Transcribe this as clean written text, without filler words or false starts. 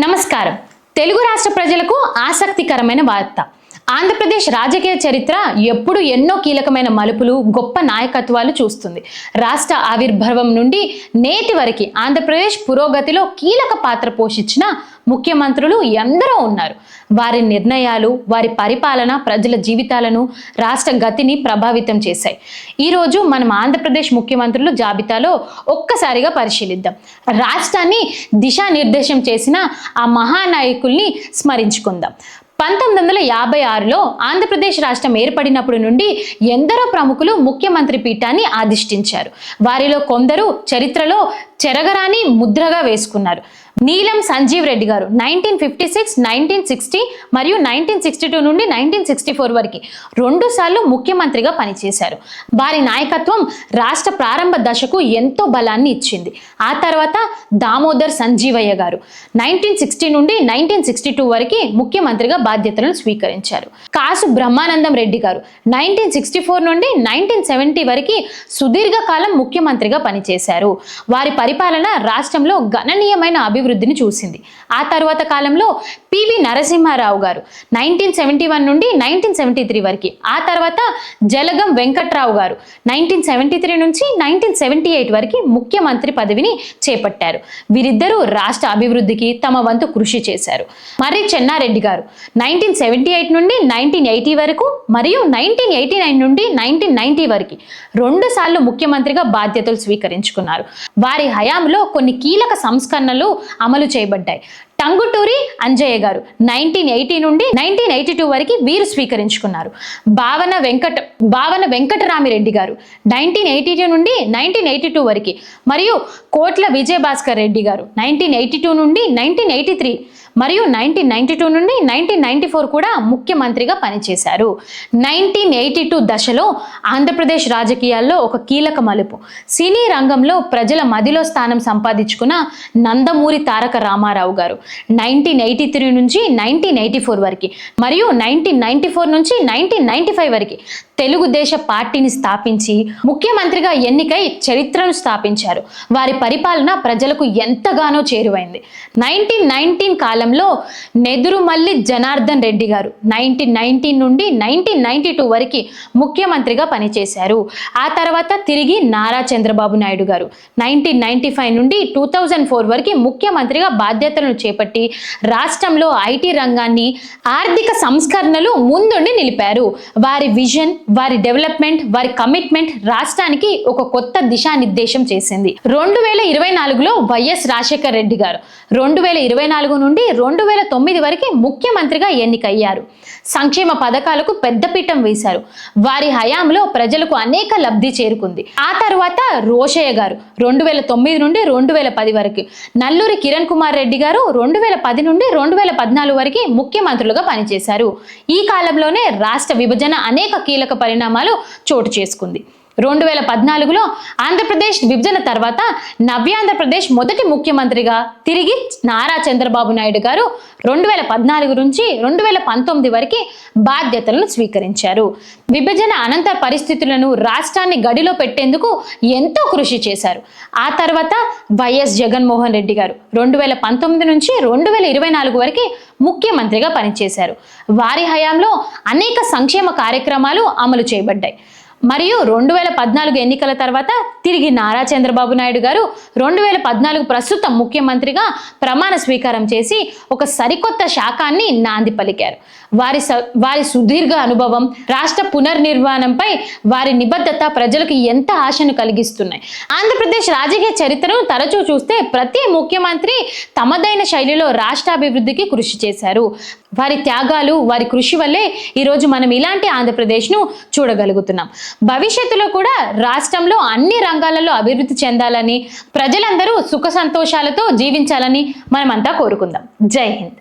నమస్కారం. తెలుగు రాష్ట్ర ప్రజలకు ఆసక్తికరమైన వార్త. ఆంధ్రప్రదేశ్ రాజకీయ చరిత్ర ఎప్పుడు ఎన్నో కీలకమైన మలుపులు, గొప్ప నాయకత్వాలు చూస్తుంది. రాష్ట్ర ఆవిర్భావం నుండి నేటి వరకు ఆంధ్రప్రదేశ్ పురోగతిలో కీలక పాత్ర పోషించిన ముఖ్యమంత్రులు ఎందరో ఉన్నారు. వారి నిర్ణయాలు, వారి పరిపాలన ప్రజల జీవితాలను, రాష్ట్ర గతిని ప్రభావితం చేశాయి. ఈరోజు మనం ఆంధ్రప్రదేశ్ ముఖ్యమంత్రులు జాబితాలో ఒక్కసారిగా పరిశీలిద్దాం. రాష్ట్రాన్ని దిశానిర్దేశం చేసిన ఆ మహానాయకుల్ని స్మరించుకుందాం. 1956లో ఆంధ్రప్రదేశ్ రాష్ట్రం ఏర్పడినప్పుడు నుండి ఎందరో ప్రముఖులు ముఖ్యమంత్రి పీఠాన్ని అధిష్ఠించారు. వారిలో కొందరు చరిత్రలో చెరగరాని ముద్రగా వేసుకున్నారు. నీలం సంజీవ్ రెడ్డి గారు 1956, 1960 మరియు 1962 నుండి 1964 వరకు 2 సార్లు ముఖ్యమంత్రిగా పనిచేశారు. వారి నాయకత్వం రాష్ట్ర ప్రారంభ దశకు ఎంతో బలాన్ని ఇచ్చింది. ఆ తర్వాత దామోదర్ సంజీవయ్య గారు 1960 నుండి 1962 వరకు ముఖ్యమంత్రిగా బాధ్యతలను స్వీకరించారు. కాసు బ్రహ్మానందం రెడ్డి గారు 1964 నుండి 1970 వరకు సుదీర్ఘకాలం ముఖ్యమంత్రిగా పనిచేశారు. వారి పరిపాలన రాష్ట్రంలో గణనీయమైన అభివృద్ధిని చూసింది. ఆ తర్వాత కాలంలో పివి నరసింహారావు గారు 1971 నుండి 1973 వరకు, ఆ తర్వాత జలగం వెంకట్రావు గారు 1973 నుంచి 1978 వరకు ముఖ్యమంత్రి పదవిని చేపట్టారు. వీరిద్దరూ రాష్ట్ర అభివృద్ధికి తమ వంతు కృషి చేశారు. మర్రి చెన్నారెడ్డి గారు 1978 నుండి 1980 వరకు మరియు 1989 నుండి 1990 వరకు 2 సార్లు ముఖ్యమంత్రిగా బాధ్యతలు స్వీకరించుకున్నారు. వారి హయాంలో కొన్ని కీలక సంస్కరణలు అమలు చేయబడ్డాయి. టంగుటూరి అంజయ్య గారు 1980 నుండి 1982 వరకు వీరు స్వీకరించుకున్నారు. భావన వెంకటరామిరెడ్డి గారు 1982 నుండి 1982 వరకు మరియు కోట్ల విజయభాస్కర్ రెడ్డి గారు 1982 నుండి 1983 మరియు 1992 నుండి 1994 కూడా ముఖ్యమంత్రిగా పనిచేశారు. 1982 దశలో ఆంధ్రప్రదేశ్ రాజకీయాల్లో ఒక కీలక మలుపు. సినీ రంగంలో ప్రజల మదిలో స్థానం సంపాదించుకున్న నందమూరి తారక రామారావు గారు 1983 నుంచి 1984 వరకు మరియు 1994 నుంచి 1995 వరకు తెలుగుదేశ పార్టీని స్థాపించి ముఖ్యమంత్రిగా ఎన్నికై చరిత్రను స్థాపించారు. వారి పరిపాలన ప్రజలకు ఎంతగానో చేరువైంది. 1919 కాలంలో నెదురుమల్లి జనార్దన్ రెడ్డి గారు 1919 నుండి 1992 వరకు ముఖ్యమంత్రిగా పనిచేశారు. ఆ తర్వాత తిరిగి నారా చంద్రబాబు నాయుడు గారు 1995 నుండి 2004 వరకు ముఖ్యమంత్రిగా బాధ్యతలను చేపట్టి రాష్ట్రంలో ఐటీ రంగాన్ని, ఆర్థిక సంస్కరణలు ముందుండి నిలిపారు. వారి విజన్, వారి డెవలప్మెంట్, వారి కమిట్మెంట్ రాష్ట్రానికి ఒక కొత్త దిశానిర్దేశం చేసింది. 2024లో వైఎస్ రాజశేఖర్ రెడ్డి గారు 2024 నుండి 2009 వరకు ముఖ్యమంత్రిగా ఎన్నికయ్యారు. సంక్షేమ పథకాలకు పెద్దపీఠం వేశారు. వారి హయాంలో ప్రజలకు అనేక లబ్ధి చేరుకుంది. ఆ తర్వాత రోషయ్య గారు 2009 నుండి 2010 వరకు, నల్లూరి కిరణ్ కుమార్ రెడ్డి గారు 2010 నుండి 2014 వరకు ముఖ్యమంత్రులుగా పనిచేశారు. ఈ కాలంలోనే రాష్ట్ర విభజన అనేక కీలక పరిణామాలు చోటు చేసుకుంది. 2014లో ఆంధ్రప్రదేశ్ విభజన తర్వాత నవ్యాంధ్రప్రదేశ్ మొదటి ముఖ్యమంత్రిగా తిరిగి నారా చంద్రబాబు నాయుడు గారు 2014 నుంచి 2019 వరకు బాధ్యతలను స్వీకరించారు. విభజన అనంతర పరిస్థితులను రాష్ట్రాన్ని గడిలో పెట్టేందుకు ఎంతో కృషి చేశారు. ఆ తర్వాత వైఎస్ జగన్మోహన్ రెడ్డి గారు 2019 నుంచి 2024 వరకు ముఖ్యమంత్రిగా పనిచేశారు. వారి హయాంలో అనేక సంక్షేమ కార్యక్రమాలు అమలు చేయబడ్డాయి. మరియు 2014 ఎన్నికల తర్వాత తిరిగి నారా చంద్రబాబు నాయుడు గారు 2014 ప్రస్తుత ముఖ్యమంత్రిగా ప్రమాణ స్వీకారం చేసి ఒక సరికొత్త శాఖాన్ని నాంది పలికారు. వారి సుదీర్ఘ అనుభవం, రాష్ట్ర పునర్నిర్మాణంపై వారి నిబద్ధత ప్రజలకు ఎంత ఆశను కలిగిస్తున్నాయి. ఆంధ్రప్రదేశ్ రాజకీయ చరిత్రను తరచూ చూస్తే ప్రతి ముఖ్యమంత్రి తమదైన శైలిలో రాష్ట్రాభివృద్ధికి కృషి చేశారు. వారి త్యాగాలు, వారి కృషి వల్లే ఈరోజు మనం ఇలాంటి ఆంధ్రప్రదేశ్ను చూడగలుగుతున్నాం. భవిష్యత్తులో కూడా రాష్ట్రంలో అన్ని రంగాలలో అభివృద్ధి చెందాలని, ప్రజలందరూ సుఖ సంతోషాలతో జీవించాలని మనమంతా కోరుకుందాం. జై హింద్.